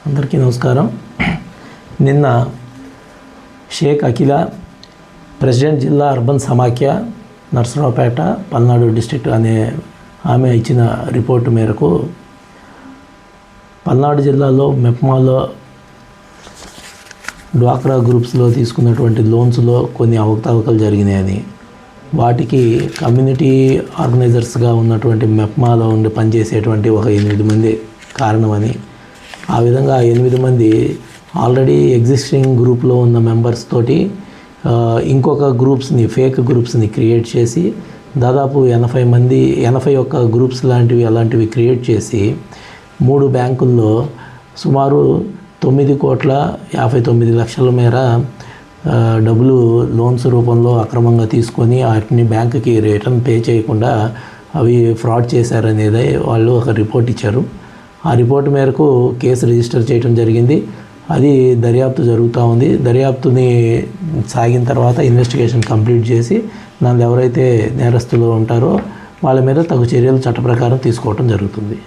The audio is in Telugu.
అందరికీ నమస్కారం. నిన్న షేక్ అఖిల, ప్రెసిడెంట్ జిల్లా అర్బన్ సమాఖ్య, నర్సరావుపేట, పల్నాడు డిస్ట్రిక్ట్ అనే ఆమె ఇచ్చిన రిపోర్టు మేరకు పల్నాడు జిల్లాలో మెప్మాలో డ్వాక్రా గ్రూప్స్లో తీసుకున్నటువంటి లోన్స్లో కొన్ని అవకతవకలు జరిగినాయని, వాటికి కమ్యూనిటీ ఆర్గనైజర్స్గా ఉన్నటువంటి మెప్మాలో ఉండి పనిచేసేటువంటి ఒక 8 మంది కారణమని, ఆ విధంగా 8 మంది ఆల్రెడీ ఎగ్జిస్టింగ్ గ్రూప్లో ఉన్న మెంబర్స్ తోటి ఇంకొక గ్రూప్స్ని, ఫేక్ గ్రూప్స్ని క్రియేట్ చేసి దాదాపు 81 గ్రూప్స్ అలాంటివి క్రియేట్ చేసి 3 బ్యాంకుల్లో సుమారు 9,59,00,000 మేర డబ్బులు లోన్స్ రూపంలో అక్రమంగా తీసుకొని వాటిని బ్యాంకుకి రిటర్న్ పే చేయకుండా అవి ఫ్రాడ్ చేశారనేది వాళ్ళు ఒక రిపోర్ట్ ఇచ్చారు. ఆ రిపోర్ట్ మేరకు కేసు రిజిస్టర్ చేయడం జరిగింది. అది దర్యాప్తు జరుగుతూ ఉంది. దర్యాప్తుని సాగిన తర్వాత ఇన్వెస్టిగేషన్ కంప్లీట్ చేసి దానిలో ఎవరైతే నేరస్తులు ఉంటారో వాళ్ళ మీద తగు చర్యలు చట్ట ప్రకారం తీసుకోవడం జరుగుతుంది.